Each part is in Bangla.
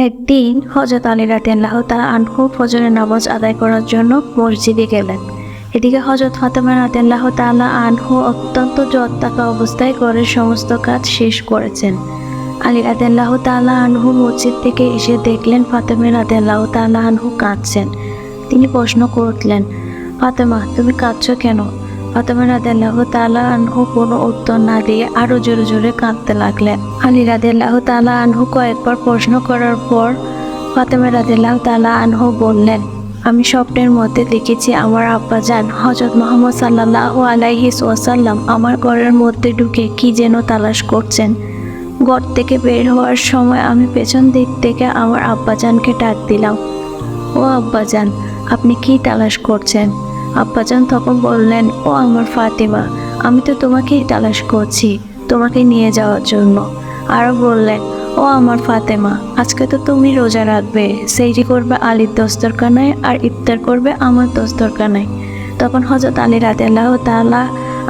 একদিন হযরত আলী রাদিয়াল্লাহু তাআলা আনহু ফজরের নামাজ আদায় করার জন্য মসজিদে গেলেন। এদিকে হযরত ফাতেমা রাদিয়াল্লাহু তাআলা আনহু অত্যন্ত জ্বর থাকা অবস্থায় ঘরের সমস্ত কাজ শেষ করেছেন। আলী রাদিয়াল্লাহু তাআলা আনহু মসজিদ থেকে এসে দেখলেন ফাতেমা রাদিয়াল্লাহু তাআলা আনহু কাঁদছেন। তিনি প্রশ্ন করলেন, ফাতেমা, তুমি কাঁদছো কেন? ফাতেমা রাদিয়াল্লাহু তাআলা আনহু কোনো উত্তর না দিয়ে আরো জোরে জোরে কাঁদতে লাগলেন। আলী রাদিয়াল্লাহু তাআলা আনহু কয়েকবার প্রশ্ন করার পর ফাতেমা রাদিয়াল্লাহু তাআলা আনহু বললেন, আমি স্বপ্নের মধ্যে দেখেছি আমার আব্বাজান হযরত মুহাম্মদ সাল্লাল্লাহু আলাইহি ওয়াসাল্লাম আমার ঘরের মধ্যে ঢুকে কি যেন তালাশ করছেন। ঘর থেকে বের হওয়ার সময় আমি পেছন দিক থেকে আমার আব্বাজানকে ডাক দিলাম, ও আব্বাজান, আপনি কি তালাশ করছেন? আব্বাজান তখন বললেন, ও আমার ফাতেমা, আমি তো তোমাকেই তালাশ করছি, তোমাকে নিয়ে যাওয়ার জন্য। আরও বললেন, ও আমার ফাতেমা, আজকে তো তুমি রোজা রাখবে, সেইটি করবে আলীর দস্তরখানায় আর ইফতার করবে আমার দস্তরখানায়। তখন হযরত আলী রাদিয়াল্লাহু তাআলা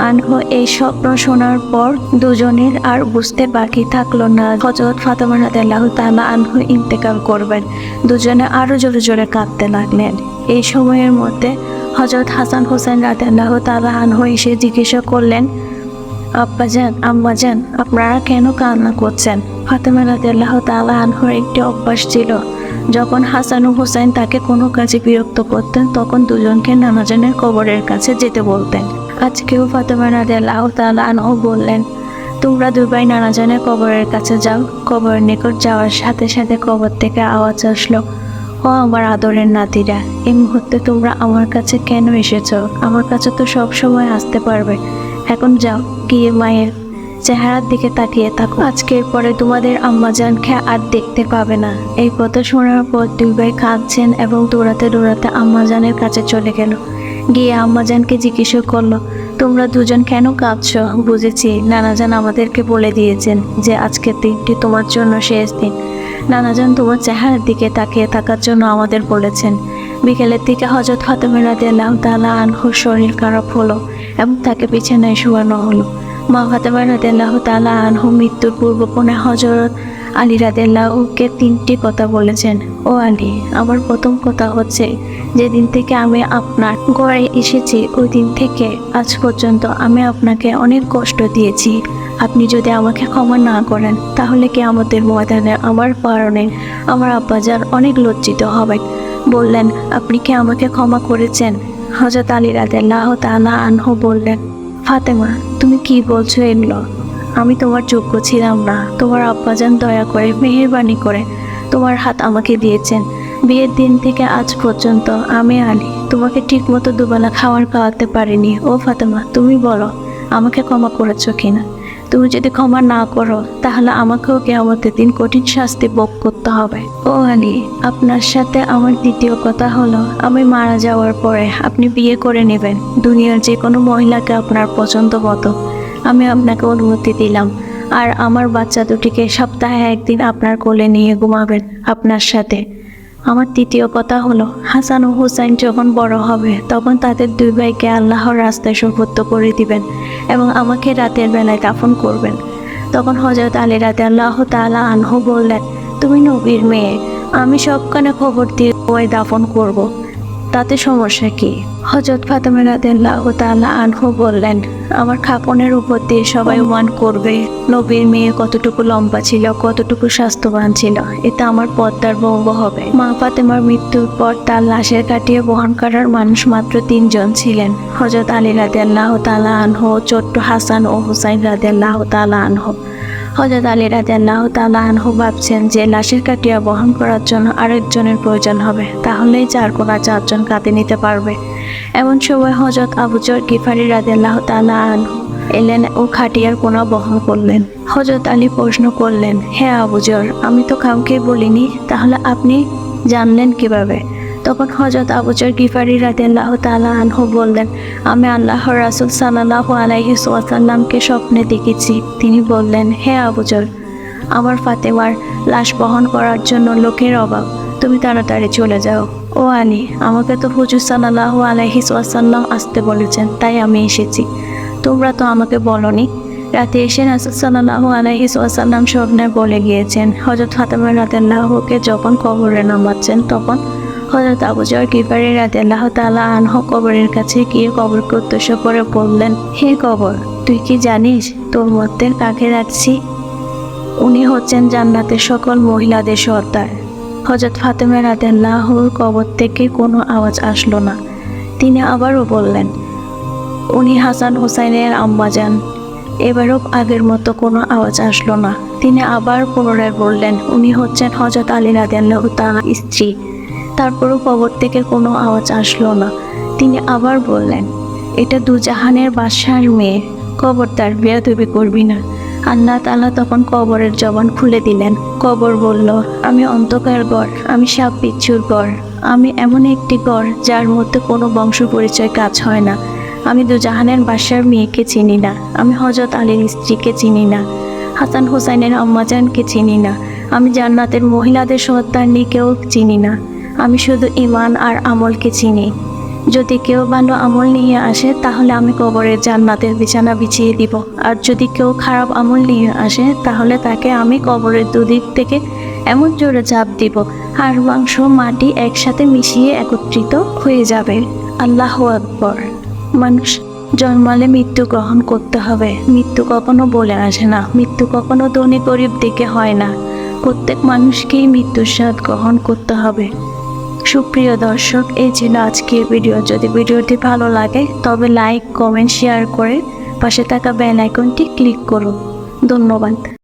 আনহু এই স্বপ্ন শোনার পর দুজনের আর বুঝতে বাকি থাকলো না হযরত ফাতেমা রাদিয়াল্লাহু তাআলা আনহু ইন্তেকাল করবেন। দুজনে আরো জোরে জোরে কাঁদতে লাগলেন। এই সময়ের মধ্যে হযরত হাসান হোসেন রাদিয়াল্লাহু তাআলা আনহু এসে জিজ্ঞাসা করলেন, আব্বাজান, আম্মাজান, আপনারা কেন কান্না করছেন? ফাতেমা রাদিয়াল্লাহু তাআলা আনহুর একটি অভ্যাস ছিল, যখন হাসান ও হোসেন তাকে কোনো কাজে বিরক্ত করতেন তখন দুজনকে নানাজানের কবরের কাছে যেতে বলতেন। আজকেও ফাতেমা রাদিয়াল্লাহু তাআলা আনহু বললেন, তোমরা দুই ভাই নানাজানের কবরের কাছে যাও। কবরের নিকট যাওয়ার সাথে সাথে কবর থেকে আওয়াজ আসলো, ও আমার আদরের নাতিরা, এই মুহূর্তে তোমরা আমার কাছে কেন এসেছো? আমার কাছে তো সব সময় আসতে পারবে। এখন যাও, গিয়ে মায়ের চেহারার দিকে তাকিয়ে থাকো। আজকের পরে তোমাদের আম্মাজানকে আর দেখতে পাবে না। এই কথা শোনার পর দুই ভাই কাঁদছেন এবং দৌড়াতে দৌড়াতে আম্মাজানের কাছে চলে গেল। গিয়ে আম্মাজানকে জিজ্ঞেস করলো, তোমরা দুজন কেন কাঁদছো? বুঝেছি, নানাজান আমাদেরকে বলে দিয়েছেন যে আজকের দিনটি তোমার জন্য শেষ দিন। নানাজান তোমার চেহারার দিকে তাকিয়ে থাকার জন্য আমাদের বলেছেন। বিকেলের দিকে হযরত ফাতেমা রাদিয়াল্লাহু তাআলা আনহুর শরীর খারাপ হলো এবং তাকে বিছানায় শোয়ানো হলো। মা ফাতেমা রাদিয়াল্লাহু তাআলা আনহু মৃত্যুর পূর্বক্ষণে হযরত আলী রাদিয়াল্লাহুকে তিনটি কথা বলেছেন। ও আলী, আমার প্রথম কথা হচ্ছে, যেদিন থেকে আমি আপনার ঘরে এসেছি ওই দিন থেকে আজ পর্যন্ত আমি আপনাকে অনেক কষ্ট দিয়েছি। আপনি যদি আমাকে ক্ষমা না করেন তাহলে কিয়ামতের ময়দানে আমার কারণে আমার আব্বাজান অনেক লজ্জিত হবেন। বললেন, আপনি কি আমাকে ক্ষমা করেছেন? হযরত আলী রাদিয়াল্লাহু তাআলা আনহু বললেন, ফাতেমা, তুমি কি বলছো এগুলো? আমি তোমার যোগ্য ছিলাম না। তোমার আব্বাজান দয়া করে মেহেরবানি করে তোমার হাত আমাকে দিয়েছেন। বিয়ের দিন থেকে আজ পর্যন্ত আমি আলী তোমাকে ঠিকমতো দুবেলা খাওয়াতে পারিনি। ও ফাতেমা, তুমি বলো, আমাকে ক্ষমা করেছো কিনা? তুমি যদি ক্ষমা না করো তাহলে আমাকেও কিয়ামতের দিন কঠিন শাস্তি ভোগ করতে হবে। ও আলী, আপনার সাথে আমার দ্বিতীয় কথা হলো, আমি মারা যাওয়ার পরে আপনি বিয়ে করে নেবেন দুনিয়ার যে কোনো মহিলাকে আপনার পছন্দ মতো। আমি আপনাকে অনুমতি দিলাম। আর আমার বাচ্চা দুটিকে সপ্তাহে একদিন আপনার কোলে নিয়ে ঘুমাবেন আপনার সাথে। আমার তৃতীয় কথা হলো, হাসান ও হুসাইন যখন বড় হবে তখন তাদের দুই ভাইকে আল্লাহর রাস্তায় সুপুর্দ করে দিবেন এবং আমাকে রাতের বেলায় দাফন করবেন। তখন হযরত আলী রাদিয়াল্লাহু তাআলা আনহু বললেন, তুমি নবীর মেয়ে, আমি সবখানে খবর দিয়ে ওই দাফন করব, তাতে সমস্যা কি? হযরত ফাতেমা রাদিয়াল্লাহু তাআলা আনহু বললেন, আমার খাপনের উপর দিয়ে সবাই অনুমান করবে নবীর মেয়ে কতটুকু লম্বা ছিল, কতটুকু স্বাস্থ্যবান ছিল, এতে আমার পর্দার ভঙ্গ হবে। মা ফাতেমার মৃত্যুর পর তার লাশের কাটিয়ে বহন করার মানুষ মাত্র 3 জন ছিলেন, হযরত আলী রাদিয়াল্লাহু তাআলা আনহু, ছোট্ট হাসান ও হুসাইন রাদিয়াল্লাহু তাআলা আনহু। হযরত আলী রাদিয়াল্লাহু তাআলা আনহু ভাবছেন যে লাশের কাটিয়া বহন করার জন্য আরেকজনের প্রয়োজন হবে, তাহলেই 4 জন কাঁধে নিতে পারবে। এমন সময় হযরত আবু যর গিফারি রাদিয়াল্লাহু তাআলা আনহু এলেন ও খাটিয়ার কোনা বহন করলেন। হযরত আলী প্রশ্ন করলেন, হে আবু যর, আমি তো কাউকে বলিনি, তাহলে আপনি জানলেন কিভাবে? তখন হযরত আবু যর গিফারি রাদিয়াল্লাহু তাআলা আনহু বললেন, আমি আল্লাহর রাসূল সাল্লাল্লাহু আলাইহি ওয়াসাল্লামকে স্বপ্নে দেখেছি। তিনি বললেন, হে আবু যর, আমার ফাতেমার লাশ বহন করার জন্য লোকের অভাব, তুমি তাড়াতাড়ি চলে যাও। ও আলী, আমাকে তো হুজুর সাল্লাল্লাহু আলাইহি ওয়াসাল্লাম আসতে বলেছেন, তাই আমি এসেছি। তোমরা তো আমাকে বলনি। রাতে এসে রাসূল সাল্লাল্লাহু আলাইহি ওয়াসাল্লাম স্বপ্নে বলে গিয়েছেন হযরত ফাতেমা রাদিয়াল্লাহুকে যখন কবরে নামাচ্ছেন তখন হযরত আবু যর গিফারি রাদিয়াল্লাহু তাআলা আনহু কবরের কাছে গিয়ে কবরকে উদ্দেশ্য করে বললেন, হে কবর, তুই কি জানিস তোর মধ্যে কাকে রাখছি? উনি হচ্ছেন জান্নাতের সকল মহিলাদের সর্দার। হযরত ফাতেমা রাদিয়াল্লাহুর কবর থেকে কোনো আওয়াজ আসলো না। তিনি আবারও বললেন, উনি হাসান হুসাইনের আম্মা যান। এবারও আগের মতো কোনো আওয়াজ আসলো না। তিনি আবার পুনরায় বললেন, উনি হচ্ছেন হযরত আলী রাদিয়াল্লাহু তাআলার স্ত্রী। তারপরও কবর থেকে কোনো আওয়াজ আসলো না। তিনি আবার বললেন, এটা দুজাহানের বাদশার মেয়ে, খবরদার বেয়াদবি করবি না। আল্লাহ তাআলা তখন কবরের জবান খুলে দিলেন। কবর বলল, আমি অন্ধকার ঘর, আমি সাপ বিচ্ছুর ঘর, আমি এমন একটি ঘর যার মধ্যে কোনো বংশ পরিচয় কাজ হয় না। আমি দুজাহানের বাদশার মেয়েকে চিনি না, আমি হযরত আলীর স্ত্রীকে চিনি না, হাসান হুসাইনের আম্মাজানকে চিনি না, আমি জান্নাতের মহিলাদের সর্দারনীকেও চিনি না। আমি শুধু ঈমান আর আমলকে চিনি। যদি কেউ ভালো আমল নিয়ে আসে তাহলে আমি কবরের জান্নাতের বিছানা বিছিয়ে দিব, আর যদি কেউ খারাপ আমল নিয়ে আসে তাহলে তাকে আমি কবরের দুদিক থেকে এমন জোরে চাপ দিব, হাড় মাংস মাটি একসাথে মিশিয়ে একত্রিত হয়ে যাবে। আল্লাহু আকবার। মানুষ জন্মালে মৃত্যু গ্রহণ করতে হবে। মৃত্যু কখনো বলে আসে না, মৃত্যু কখনো ধনী গরিব দিকে হয় না। প্রত্যেক মানুষকেই মৃত্যুর স্বাদ গ্রহণ করতে হবে। সুপ্রিয় দর্শক, এই ছিল আজকের ভিডিও। যদি ভিডিওটি ভালো লাগে তবে লাইক, কমেন্ট, শেয়ার করে পাশে থাকা বেল আইকনটি ক্লিক করুন। ধন্যবাদ।